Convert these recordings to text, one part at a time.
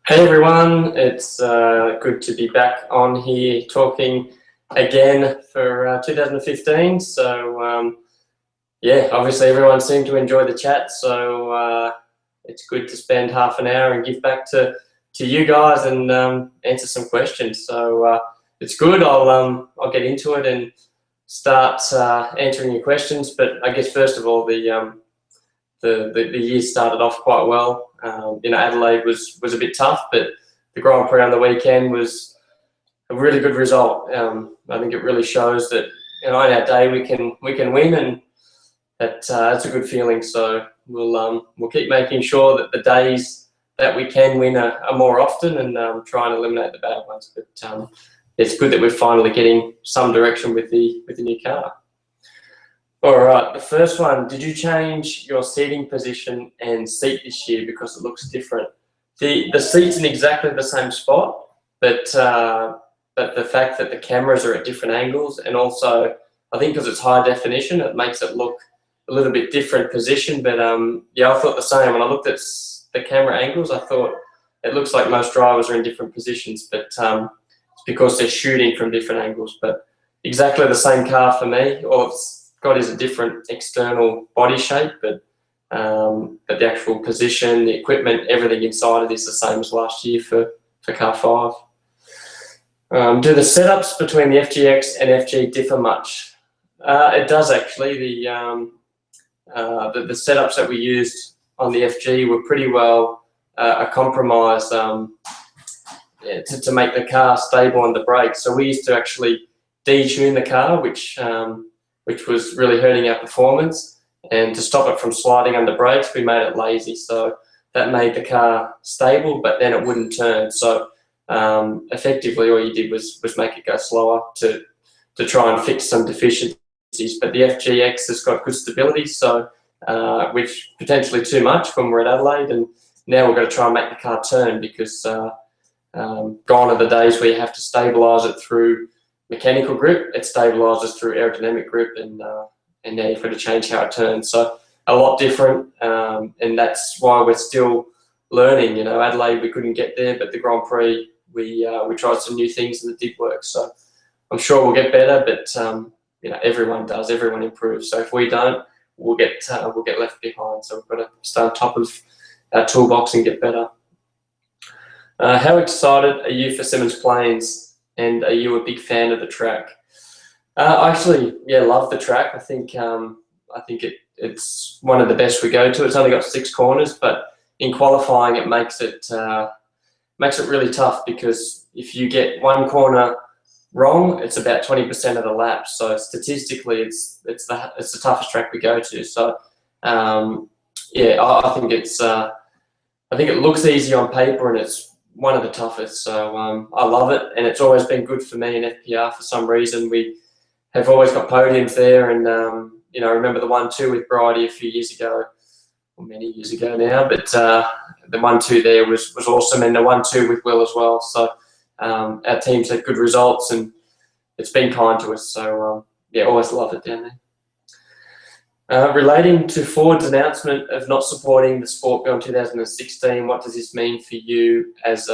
Hey everyone, it's good to be back on here talking again for 2015. Yeah, obviously everyone seemed to enjoy the chat, so it's good to spend half an hour and give back to you guys and answer some questions. It's good. I'll get into it and start answering your questions. But I guess first of all, the year started off quite well. Adelaide was a bit tough, but the Grand Prix on the weekend was a really good result. I think it really shows that in our day we can win, and that's a good feeling. So we'll keep making sure that the days that we can win are more often, and try and eliminate the bad ones. But it's good that we're finally getting some direction with the new car. All right, the first one, did you change your seating position and seat this year because it looks different? The seat's in exactly the same spot, but the fact that the cameras are at different angles, and also I think because it's high definition, it makes it look a little bit different position. But yeah, I thought the same. When I looked at the camera angles, I thought it looks like most drivers are in different positions, but it's because they're shooting from different angles. But exactly the same car for me. All it's got is a different external body shape, but the actual position, the equipment, everything inside it is the same as last year for car 5. Do the setups between the FGX and FG differ much? It does actually. The setups that we used on the FG were pretty well a compromise to make the car stable on the brakes. So we used to actually detune the car, which was really hurting our performance. And to stop it from sliding under brakes, we made it lazy. So that made the car stable, but then it wouldn't turn. So effectively, all you did was make it go slower to try and fix some deficiencies. But the FGX has got good stability, so which potentially too much when we're at Adelaide. And now we're going to try and make the car turn, because gone are the days where you have to stabilise it through mechanical grip. It stabilizes through aerodynamic grip, and now you've got to change how it turns. So a lot different, and that's why we're still learning. Adelaide we couldn't get there, but the Grand Prix we tried some new things and it did work. So I'm sure we'll get better, but everyone does. Everyone improves. So if we don't, we'll get left behind. So we've got to stay on top of our toolbox and get better. How excited are you for Simmons Plains? And are you a big fan of the track? I actually, love the track. I think it's one of the best we go to. It's only got 6 corners, but in qualifying, it makes it really tough, because if you get one corner wrong, it's about 20% of the lap. So statistically, it's the toughest track we go to. So I think it looks easy on paper, and it's one of the toughest. So I love it, and it's always been good for me in FPR for some reason. We have always got podiums there, and I remember the 1-2 with Bridie a few years ago, or many years ago now, but the 1-2 there was awesome, and the 1-2 with Will as well. So our team's had good results, and it's been kind to us. So always love it down there. Relating to Ford's announcement of not supporting the sport beyond 2016, what does this mean for you as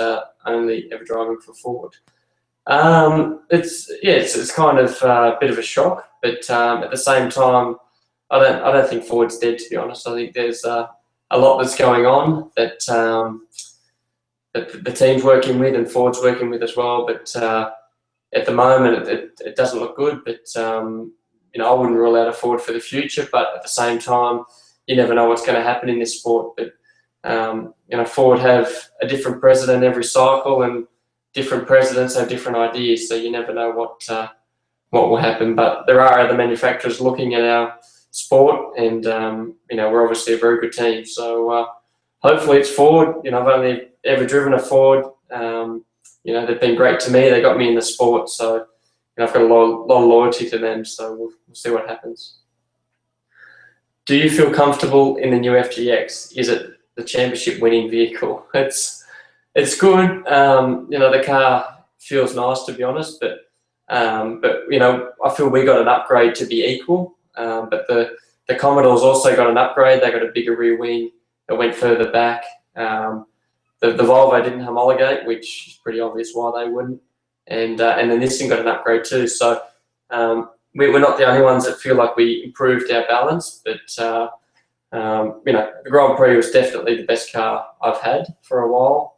only ever driving for Ford? It's kind of a bit of a shock, but at the same time, I don't think Ford's dead, to be honest. I think there's a lot that's going on that the team's working with and Ford's working with as well. But at the moment, it doesn't look good. But I wouldn't rule out a Ford for the future, but at the same time, you never know what's going to happen in this sport. But Ford have a different president every cycle, and different presidents have different ideas, so you never know what will happen. But there are other manufacturers looking at our sport, and we're obviously a very good team. So hopefully it's Ford. I've only ever driven a Ford. They've been great to me. They got me in the sport, so I've got a lot of loyalty to them, so we'll see what happens. Do you feel comfortable in the new FGX? Is it the championship winning vehicle? It's good. The car feels nice, to be honest, but I feel we got an upgrade to be equal. But the Commodore's also got an upgrade. They got a bigger rear wing that went further back. the Volvo didn't homologate, which is pretty obvious why they wouldn't. And then this thing got an upgrade too. So we're not the only ones that feel like we improved our balance, but the Grand Prix was definitely the best car I've had for a while.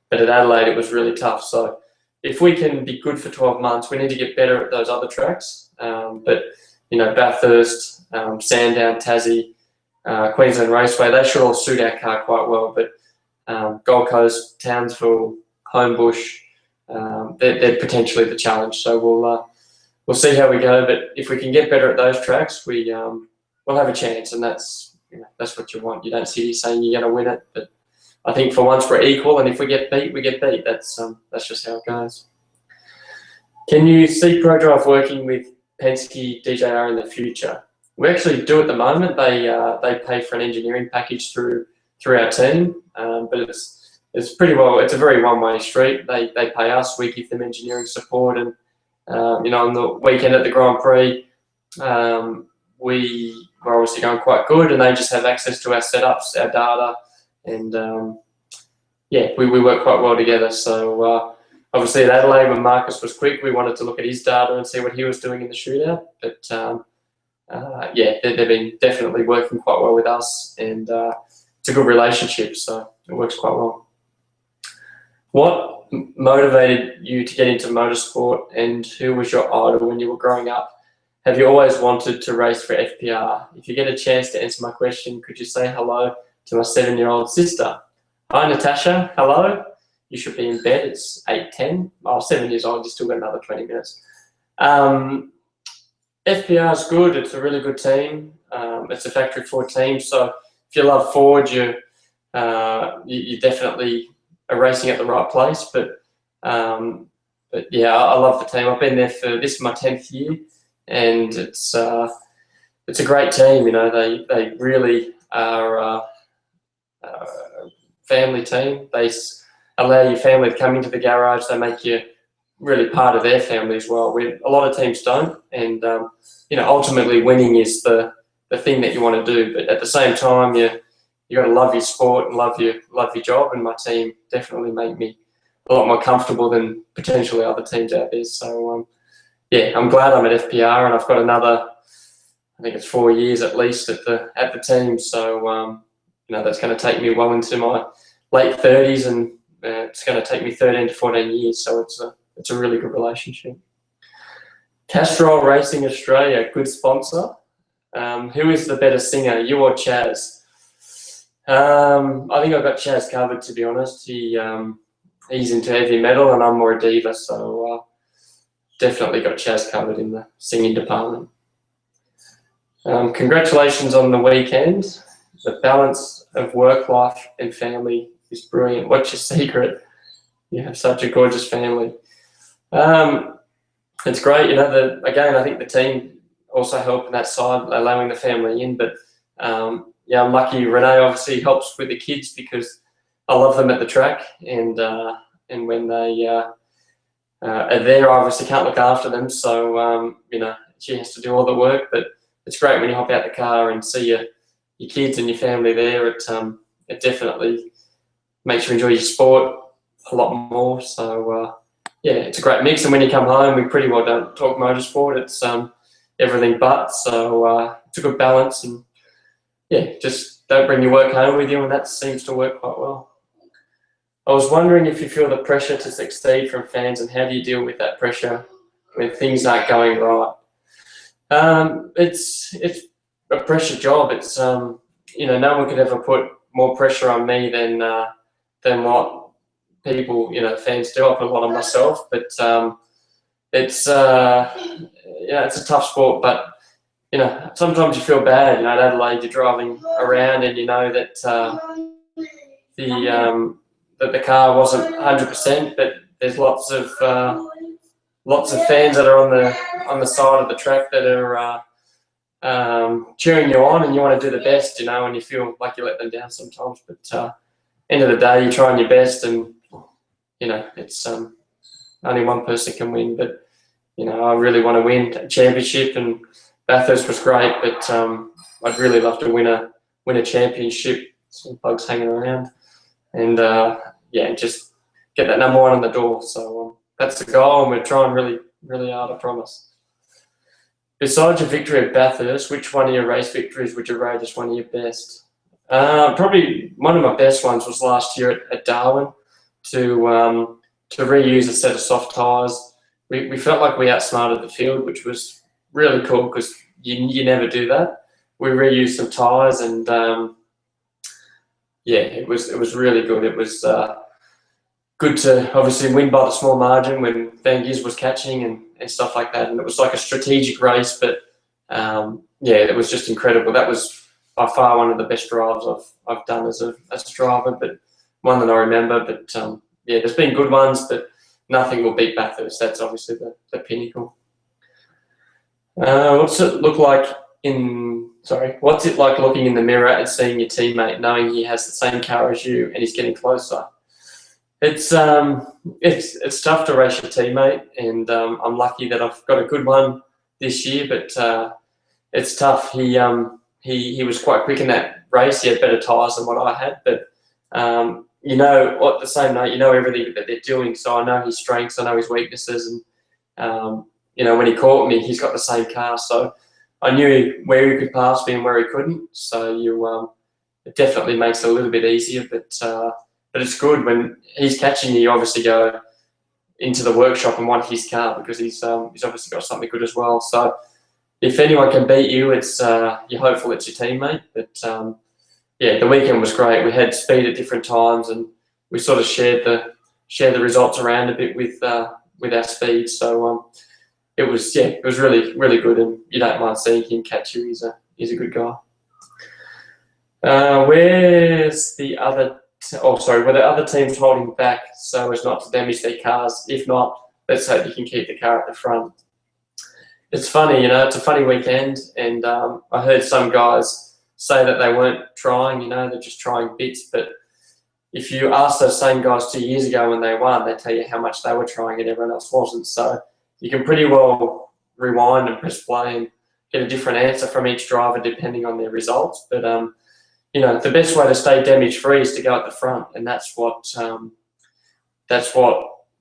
But at Adelaide, it was really tough. So if we can be good for 12 months, we need to get better at those other tracks. But Bathurst, Sandown, Tassie, Queensland Raceway, they should all suit our car quite well. But Gold Coast, Townsville, Homebush, they're potentially the challenge. So we'll see how we go. But if we can get better at those tracks, we'll have a chance, and that's what you want. You don't sit here saying you're going to win it, but I think for once we're equal, and if we get beat, we get beat. That's just how it goes. Can you see ProDrive working with Penske DJR in the future? We actually do at the moment. They pay for an engineering package through our team, but it's pretty well. It's a very one-way street. They pay us, we give them engineering support, and on the weekend at the Grand Prix, we were obviously going quite good, and they just have access to our setups, our data, and we work quite well together. So obviously at Adelaide, when Marcus was quick, we wanted to look at his data and see what he was doing in the shootout. But they've been definitely working quite well with us, and it's a good relationship, so it works quite well. What motivated you to get into motorsport, and who was your idol when you were growing up? Have you always wanted to race for FPR? If you get a chance to answer my question, could you say hello to my 7-year-old sister? Hi, Natasha. Hello. You should be in bed. It's 8:10. Oh, 7 years old. You still got another 20 minutes. FPR is good. It's a really good team. It's a factory Ford team. So if you love Ford, you definitely are racing at the right place. But yeah, I love the team. I've been there for this is my 10th year, and it's a great team. They really are a family team. They allow your family to come into the garage. They make you really part of their family as well. A lot of teams don't, and ultimately winning is the thing that you want to do. But at the same time, you got to love your sport and love your job. And my team definitely make me a lot more comfortable than potentially other teams out there. So I'm glad I'm at FPR, and I've got another, I think it's 4 years at least at the team. So that's going to take me well into my late 30s, and it's going to take me 13 to 14 years. So it's a really good relationship. Castrol Racing Australia, good sponsor. Who is the better singer, you or Chaz? I think I've got Chaz covered, to be honest. He's into heavy metal, and I'm more a diva, so definitely got Chaz covered in the singing department. Congratulations on the weekend. The balance of work life and family is brilliant. What's your secret? You have such a gorgeous family. It's great. Again, I think the team also helped on that side, allowing the family in. But I'm lucky. Renee obviously helps with the kids because I love them at the track, and when they are there, I obviously can't look after them. So she has to do all the work. But it's great when you hop out the car and see your kids and your family there. It definitely makes you enjoy your sport a lot more. So it's a great mix. And when you come home, we pretty well don't talk motorsport. It's everything but. So it's a good balance, and just don't bring your work home with you, and that seems to work quite well. I was wondering if you feel the pressure to succeed from fans, and how do you deal with that pressure when things aren't going right? It's a pressure job. It's no one could ever put more pressure on me than what people, fans do. I put a lot on myself, but it's a tough sport. But sometimes you feel bad. At Adelaide, you're driving around, and you know that the car wasn't 100%, but there's lots of fans that are on the side of the track that are cheering you on, and you want to do the best, and you feel like you let them down sometimes. But end of the day, you're trying your best, and it's only one person can win. But I really want to win a championship, and Bathurst was great, but I'd really love to win a championship. Some folks hanging around. and yeah, just get that number 1 on the door. So that's the goal, and we're trying really, really hard, I promise. Besides your victory at Bathurst, which one of your race victories would you rate as one of your best? Probably one of my best ones was last year at Darwin to reuse a set of soft tyres. We felt like we outsmarted the field, which was really cool because you never do that. We reused some tyres, and yeah, it was really good. It was good to obviously win by the small margin when Van Gies was catching and stuff like that. And it was like a strategic race, but yeah, it was just incredible. That was by far one of the best drives I've done as a driver, but one that I remember. But yeah, there's been good ones, but nothing will beat Bathurst. That's obviously the pinnacle. What's it like looking in the mirror and seeing your teammate, knowing he has the same car as you and he's getting closer? It's tough to race your teammate, and I'm lucky that I've got a good one this year. But it's tough. He was quite quick in that race. He had better tyres than what I had, but you know, at the same note, you know everything that they're doing. So I know his strengths, I know his weaknesses, and you know, when he caught me, he's got the same car, so I knew where he could pass me and where he couldn't. So it definitely makes it a little bit easier, but it's good when he's catching you. You obviously go into the workshop and want his car because he's obviously got something good as well. So if anyone can beat you, it's you're hopeful it's your teammate. But yeah, the weekend was great. We had speed at different times, and we sort of shared the results around a bit with our speed. So it was really, really good, and you don't mind seeing him catch you. He's a good guy. Where's the other? Were the other teams holding back so as not to damage their cars? If not, let's hope you can keep the car at the front. It's funny, you know, it's a funny weekend, and I heard some guys say that they weren't trying, you know, they're just trying bits. But if you ask those same guys 2 years ago when they won, they tell you how much they were trying and everyone else wasn't. So you can pretty well rewind and press play and get a different answer from each driver depending on their results. But you know, the best way to stay damage-free is to go at the front, and that's what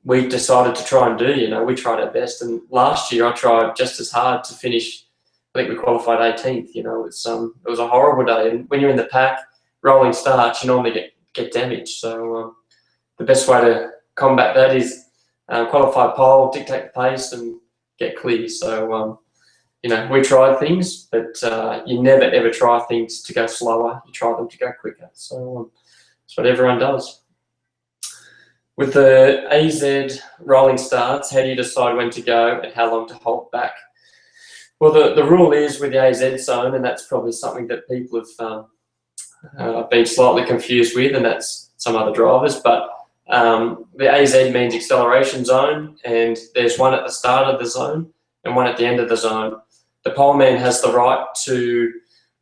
we decided to try and do. You know, we tried our best, and last year I tried just as hard to finish. I think we qualified 18th. You know, it was a horrible day, and when you're in the pack, rolling starts, you normally get damaged. So the best way to combat that is qualify pole, dictate the pace, and get clear. So you know, we tried things, but you never ever try things to go slower. You try them to go quicker. So that's what everyone does. With the AZ rolling starts, how do you decide when to go and how long to hold back? Well, the rule is with the AZ zone, and that's probably something that people have been slightly confused with, and that's some other drivers, but the AZ means acceleration zone, and there's one at the start of the zone and one at the end of the zone. The poleman has the right to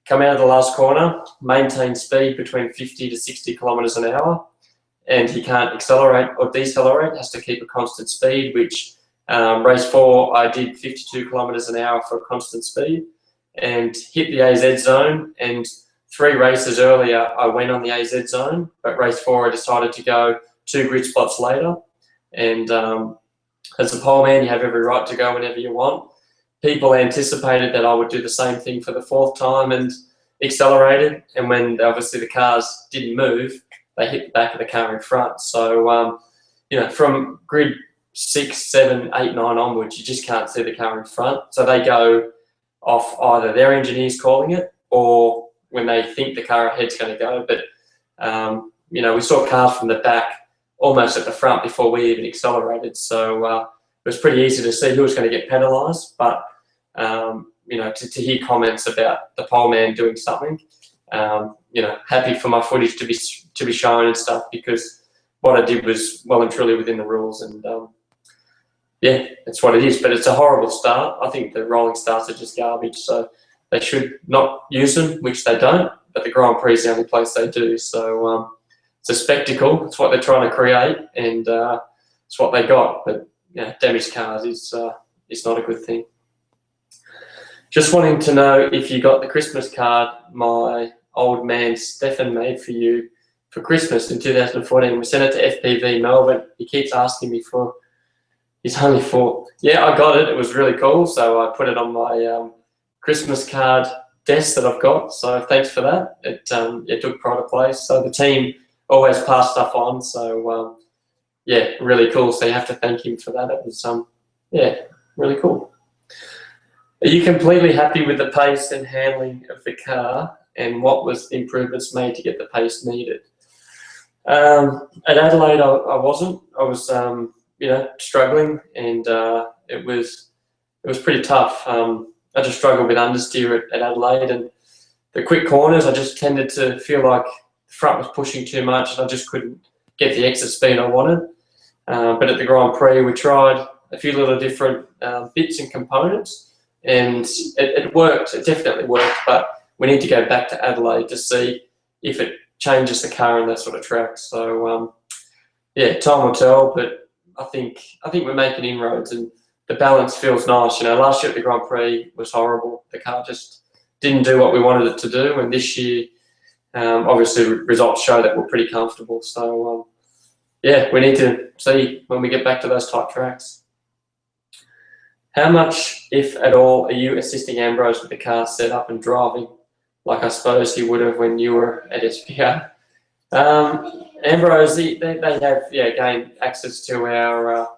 come out of the last corner, maintain speed between 50 to 60 kilometres an hour, and he can't accelerate or decelerate, has to keep a constant speed, which race 4, I did 52 kilometres an hour for a constant speed and hit the AZ zone. And 3 races earlier, I went on the AZ zone, but race 4, I decided to go 2 grid spots later. And as a poleman, you have every right to go whenever you want. People anticipated that I would do the same thing for the 4th time and accelerated. And when obviously the cars didn't move, they hit the back of the car in front. So, you know, from grid 6, 7, 8, 9 onwards, you just can't see the car in front. So they go off either their engineers calling it or when they think the car ahead's going to go. But, you know, we saw cars from the back almost at the front before we even accelerated. So it was pretty easy to see who was going to get penalised. But, you know, to hear comments about the poleman doing something, you know, happy for my footage to be shown and stuff, because what I did was well and truly within the rules. And yeah, that's what it is. But it's a horrible start. I think the rolling starts are just garbage. So they should not use them, which they don't. But the Grand Prix is the only place they do. So it's a spectacle. It's what they're trying to create, and it's what they got. But yeah, damaged cars is not a good thing. Just wanting to know if you got the Christmas card my old man Stefan made for you for Christmas in 2014. We sent it to FPV Melbourne. He keeps asking me for his only for. Yeah, I got it. It was really cool. So I put it on my Christmas card desk that I've got. So thanks for that. It took pride of place. So the team always pass stuff on. So yeah, really cool. So you have to thank him for that. It was yeah, really cool. Are you completely happy with the pace and handling of the car, and what was the improvements made to get the pace needed? At Adelaide, I wasn't. I was struggling, and it was pretty tough. I just struggled with understeer at Adelaide, and the quick corners, I just tended to feel like the front was pushing too much, and I just couldn't get the exit speed I wanted. But at the Grand Prix, we tried a few little different bits and components, and it worked. It definitely worked, but we need to go back to Adelaide to see if it changes the car in that sort of track. So yeah, time will tell, but I think we're making inroads, and the balance feels nice. Last year at the Grand Prix was horrible. The car just didn't do what we wanted it to do, and this year, obviously, results show that we're pretty comfortable. So yeah, we need to see when we get back to those tight tracks. How much, if at all, are you assisting Ambrose with the car setup and driving, like I suppose he would have when you were at SPR? Ambrose, they have gained access to our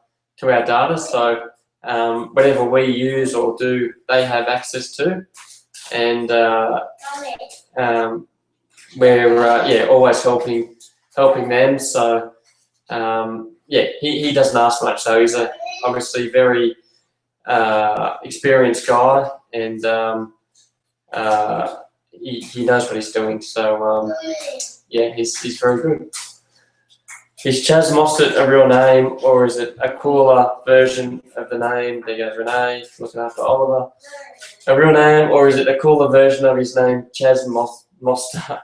data, so whatever we use or do, they have access to, and we're always helping them. So yeah, he doesn't ask much, though. He's obviously very experienced guy, and he knows what he's doing. So yeah, he's very good. Is Chaz Mostert a real name, or is it a cooler version of the name? There goes Renee, looking after Oliver. A real name, or is it a cooler version of his name, Chaz Mostert?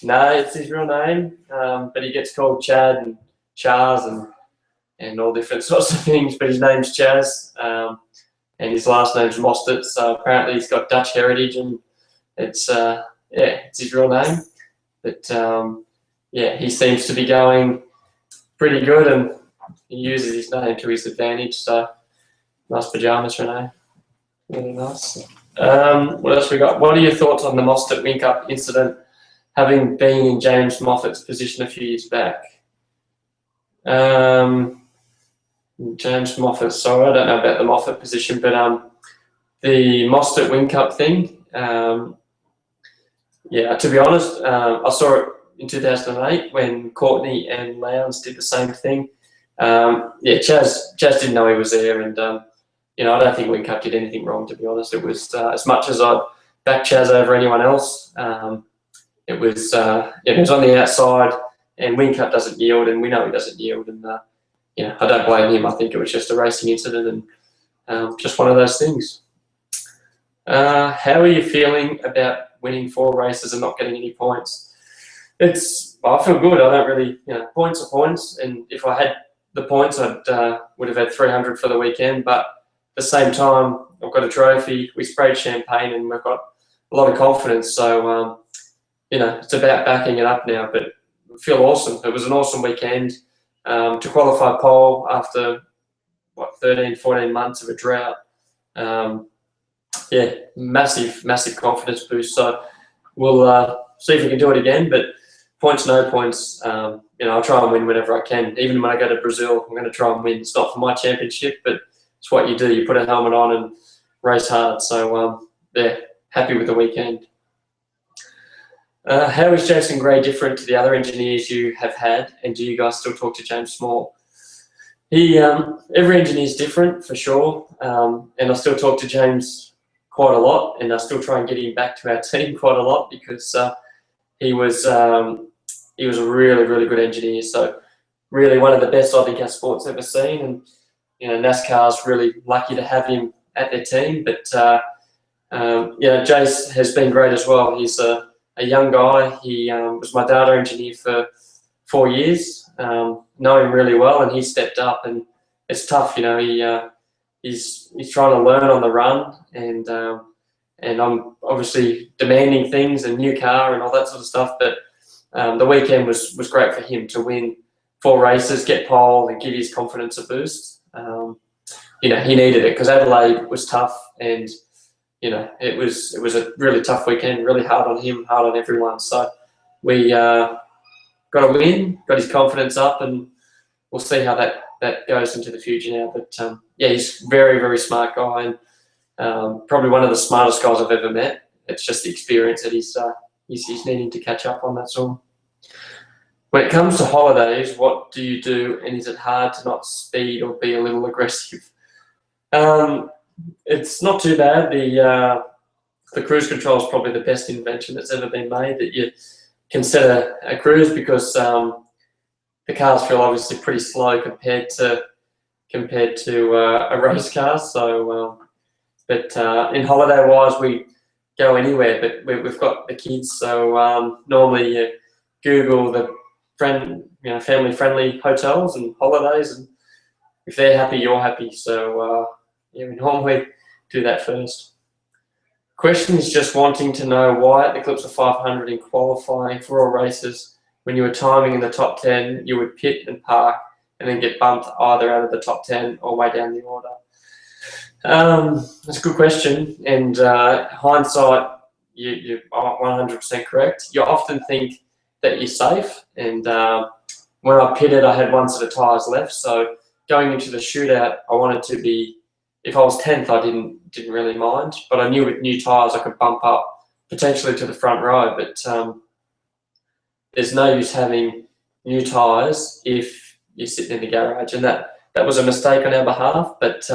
No, it's his real name, but he gets called Chad and Chaz and all different sorts of things, but his name's Chaz, and his last name's Mostert, so apparently he's got Dutch heritage, and it's his real name. But yeah, he seems to be going pretty good, and he uses his name to his advantage. So nice pajamas, Renee. Really nice. What else we got? What are your thoughts on the Mostert wink-up incident, having been in James Moffat's position a few years back? James Moffat, sorry, I don't know about the Moffat position, but the Mostert wink-up thing, yeah, to be honest, I saw it in 2008 when Courtney and Lowndes did the same thing. Yeah, Chaz didn't know he was there, and I don't think Whincup did anything wrong, to be honest. It was as much as I'd back Chaz over anyone else. It was it was on the outside, and Whincup doesn't yield, and we know he doesn't yield, and I don't blame him. I think it was just a racing incident, and just one of those things. How are you feeling about winning 4 races and not getting any points? I feel good. I don't really, points are points, and if I had the points, I would have had 300 for the weekend. But at the same time, I've got a trophy. We sprayed champagne, and we've got a lot of confidence. So it's about backing it up now. But I feel awesome. It was an awesome weekend to qualify pole after 13, 14 months of a drought. Yeah, massive confidence boost. So we'll see if we can do it again. But points, no points. I'll try and win whenever I can. Even when I go to Brazil, I'm going to try and win. It's not for my championship, but it's what you do. You put a helmet on and race hard. So yeah, happy with the weekend. How is Jason Gray different to the other engineers you have had, and do you guys still talk to James Small? Every engineer is different for sure, and I still talk to James quite a lot, and I still try and get him back to our team quite a lot, because he was a really good engineer. So really one of the best I think our sport's ever seen, and NASCAR's really lucky to have him at their team. But Jace has been great as well. He's a young guy. He was my data engineer for 4 years. Know him really well, and he stepped up, and it's tough. He's trying to learn on the run, and I'm obviously demanding things, and new car and all that sort of stuff. But the weekend was great for him to win 4 races, get pole, and give his confidence a boost. He needed it because Adelaide was tough, and it was a really tough weekend, really hard on him, hard on everyone. So we got a win, got his confidence up, and we'll see how that goes into the future now. But he's a very, very smart guy, and probably one of the smartest guys I've ever met. It's just the experience that he's needing to catch up on, that's all. When it comes to holidays, what do you do, and is it hard to not speed or be a little aggressive? It's not too bad. The cruise control is probably the best invention that's ever been made, that you can set a cruise, because the cars feel obviously pretty slow compared to a race car. So, but in holiday wise, we go anywhere, but we've got the kids. So normally you Google the family friendly hotels and holidays, and if they're happy, you're happy. So we normally do that first. Question is just wanting to know why at the Eclipse of 500 in qualifying for all races, when you were timing in the top 10, you would pit and park and then get bumped either out of the top 10 or way down the order. That's a good question. And hindsight, you're 100% correct. You often think that you're safe. And when I pitted, I had one set of tyres left. So going into the shootout, I wanted to be, if I was 10th, I didn't really mind. But I knew with new tyres, I could bump up potentially to the front row. But there's no use having new tyres if you're sitting in the garage. And that was a mistake on our behalf. But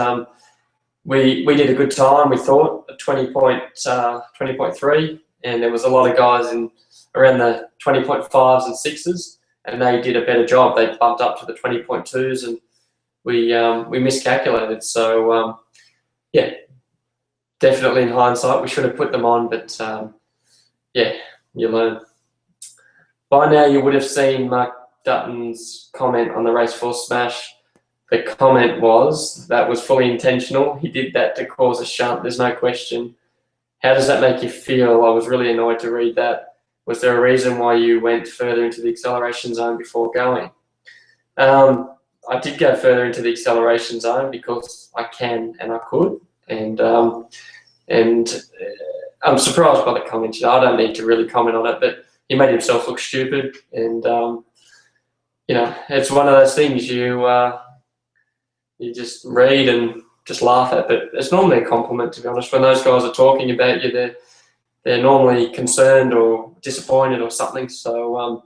we did a good time, we thought, at 20.3. And there was a lot of guys in around the 20.5s and 6s, and they did a better job. They bumped up to the 20.2s, and we miscalculated. So definitely in hindsight, we should have put them on, but you learn. By now, you would have seen Mark Dutton's comment on the race 4 smash. The comment was that was fully intentional. He did that to cause a shunt. There's no question. How does that make you feel? I was really annoyed to read that. Was there a reason why you went further into the acceleration zone before going? I did go further into the acceleration zone because I can and I could, and I'm surprised by the comment. I don't need to really comment on it, but he made himself look stupid, and it's one of those things you just read and just laugh at, but it's normally a compliment, to be honest. When those guys are talking about you, they're normally concerned or disappointed or something. So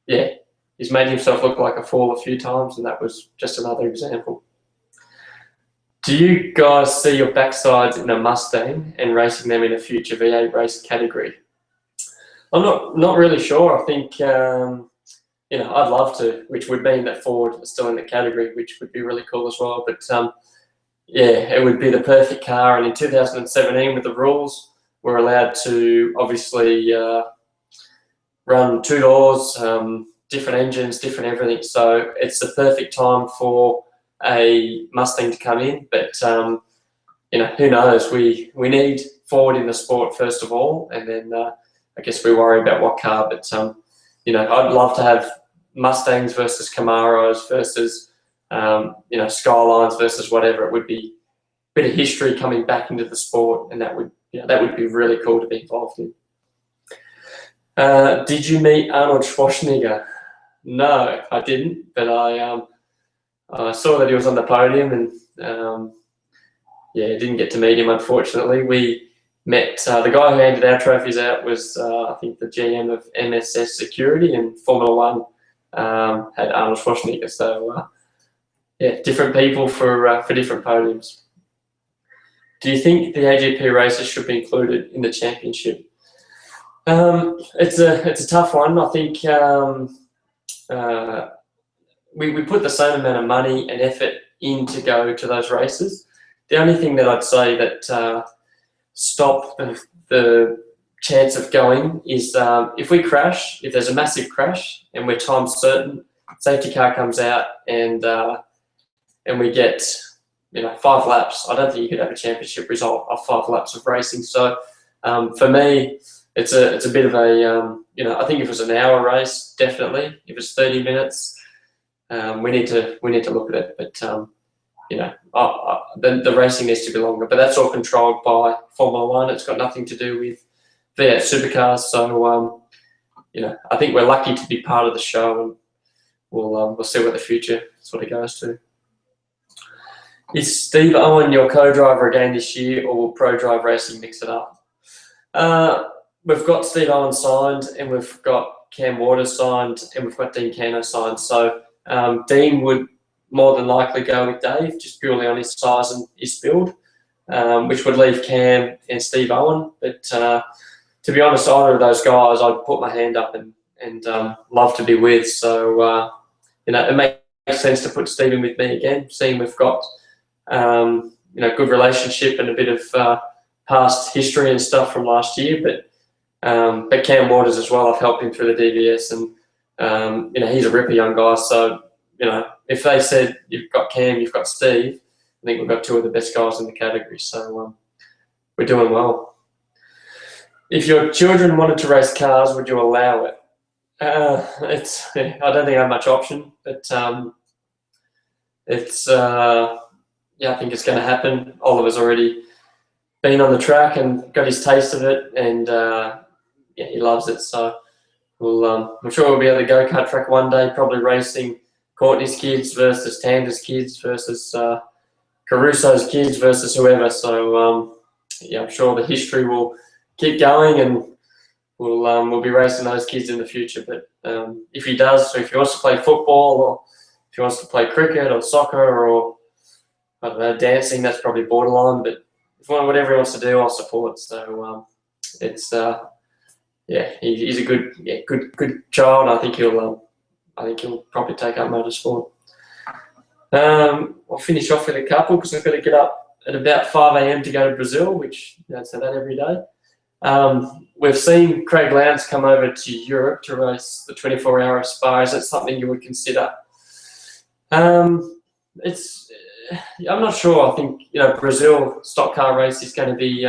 he's made himself look like a fool a few times, and that was just another example. Do you guys see your backsides in a Mustang and racing them in a future V8 race category? I'm not really sure. I think I'd love to, which would mean that Ford is still in the category, which would be really cool as well. But it would be the perfect car. And in 2017, with the rules, we're allowed to obviously run 2 doors, different engines, different everything. So it's the perfect time for a Mustang to come in. But who knows? We need Ford in the sport first of all, and then I guess we worry about what car. But I'd love to have Mustangs versus Camaros versus Skylines versus whatever. It would be a bit of history coming back into the sport, and that would be really cool to be involved in. Did you meet Arnold Schwarzenegger? No, I didn't, but I saw that he was on the podium, and didn't get to meet him, unfortunately. We met the guy who handed our trophies out was I think the GM of MSS Security, and Formula One had Arnold Schwarzenegger. So different people for different podiums. Do you think the AGP races should be included in the championship? It's a tough one. I think we put the same amount of money and effort in to go to those races. The only thing that I'd say that stop the chance of going is if we crash, if there's a massive crash and we're time certain, safety car comes out and we get 5 laps. I don't think you could have a championship result of 5 laps of racing. So for me, it's a bit of a I think if it was an hour race, definitely. If it's 30 minutes, we need to look at it. But the racing needs to be longer. But that's all controlled by Formula One. It's got nothing to do with V8 supercars. So I think we're lucky to be part of the show, and we'll see what the future sort of goes to. Is Steve Owen your co-driver again this year, or will Pro Drive Racing mix it up? We've got Steve Owen signed, and we've got Cam Waters signed, and we've got Dean Cano signed. So Dean would more than likely go with Dave, just purely on his size and his build, which would leave Cam and Steve Owen. But to be honest, either of those guys, I'd put my hand up and love to be with. So it makes sense to put Stephen with me again, seeing we've got good relationship and a bit of past history and stuff from last year. But Cam Waters as well, I've helped him through the DVS, and he's a ripper young guy. So if they said you've got Cam, you've got Steve, I think we've got two of the best guys in the category. So we're doing well. If your children wanted to race cars, would you allow it? I don't think I have much option, but I think it's going to happen. Oliver's already been on the track and got his taste of it, and he loves it. So I'm sure we'll be at the go-kart track one day, probably racing Courtney's kids versus Tanda's kids versus Caruso's kids versus whoever. So I'm sure the history will keep going, and we'll be racing those kids in the future. But if he does, so if he wants to play football, or if he wants to play cricket or soccer, or I don't know, dancing, that's probably borderline. But if whatever he wants to do, I'll support. So he's a good child. I think he'll probably take up motorsport. I'll finish off with a couple because I've got to get up at about 5 a.m. to go to Brazil, which I don't say that every day. We've seen Craig Lowndes come over to Europe to race the 24-hour Spa. Is that something you would consider? I'm not sure. I think Brazil stock car race is going to be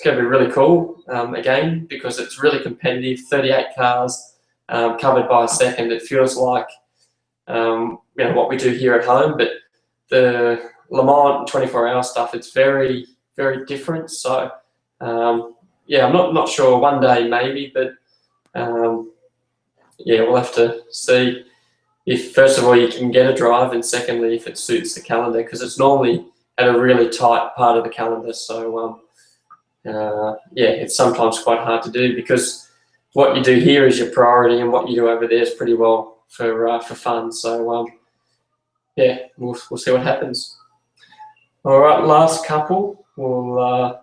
really cool again, because it's really competitive. 38 cars covered by a second. It feels like what we do here at home, but the Le Mans 24-hour stuff, it's very, very different. So I'm not sure. One day maybe, but we'll have to see if, first of all, you can get a drive, and secondly, if it suits the calendar, because it's normally at a really tight part of the calendar. So it's sometimes quite hard to do, because what you do here is your priority, and what you do over there is pretty well for fun. So we'll see what happens. All right, last couple. We'll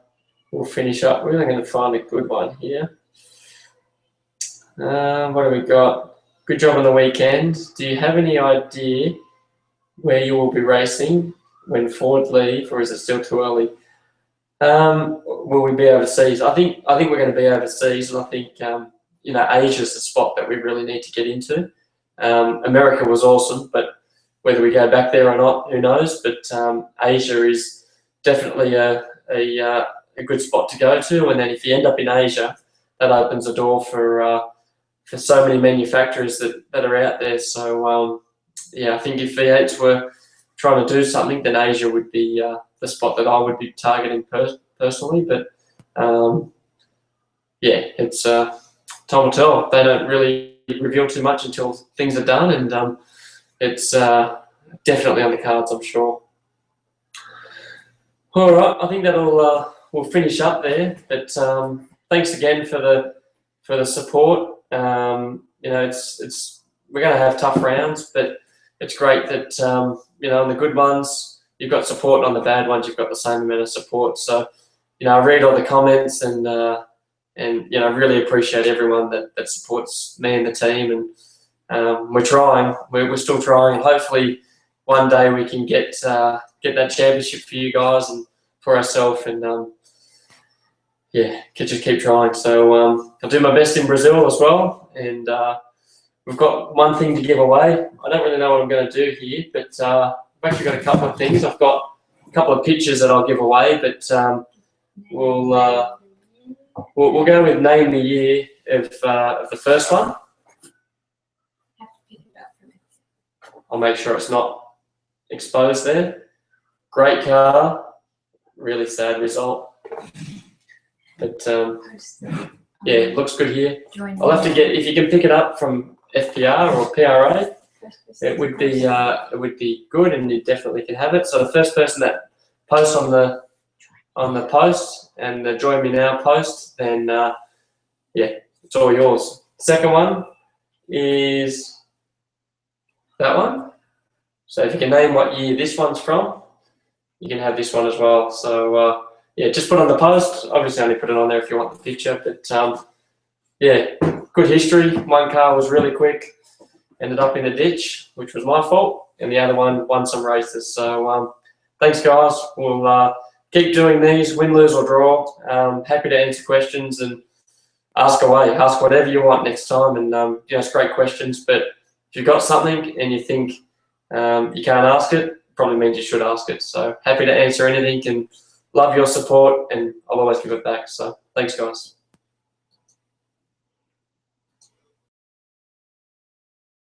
finish up. We're going to find a good one here. What have we got? Good job on the weekend. Do you have any idea where you will be racing when Ford leave, or is it still too early? Will we be overseas? I think we're going to be overseas, and I think Asia's the spot that we really need to get into. America was awesome, but whether we go back there or not, who knows? But Asia is definitely a good spot to go to, and then if you end up in Asia, that opens the door for so many manufacturers that are out there. So I think if V8s were trying to do something, then Asia would be the spot that I would be targeting personally. But it's time will tell. They don't really reveal too much until things are done, and it's definitely on the cards, I'm sure. All right, I think that'll we'll finish up there. But thanks again for the support. It's we're going to have tough rounds, but it's great that on the good ones you've got support, and on the bad ones you've got the same amount of support. So I read all the comments, and really appreciate everyone that supports me and the team. And we're trying. We're still trying. Hopefully, one day we can get that championship for you guys and for ourselves, and just keep trying. So I'll do my best in Brazil as well, and we've got one thing to give away. I don't really know what I'm going to do here, but I've actually got a couple of things. I've got a couple of pictures that I'll give away, but we'll we'll go with name the year of the first one. I'll make sure it's not exposed there. Great car, really sad result. But yeah, it looks good here. I'll have to get, if you can pick it up from FPR or PRA, it would be good, and you definitely can have it. So the first person that posts on the post and the Join Me Now post, then yeah, it's all yours. Second one is that one. So if you can name what year this one's from, you can have this one as well. So yeah, just put on the post. Obviously only put it on there if you want the picture, but yeah, good history. One car was really quick, ended up in a ditch, which was my fault, and the other one won some races. So thanks guys. We'll keep doing these, win, lose or draw. Happy to answer questions and ask away. Ask whatever you want next time, and you know, it's great questions. But if you've got something and you think you can't ask it, probably means you should ask it. So happy to answer anything and love your support, and I'll always give it back. So thanks guys.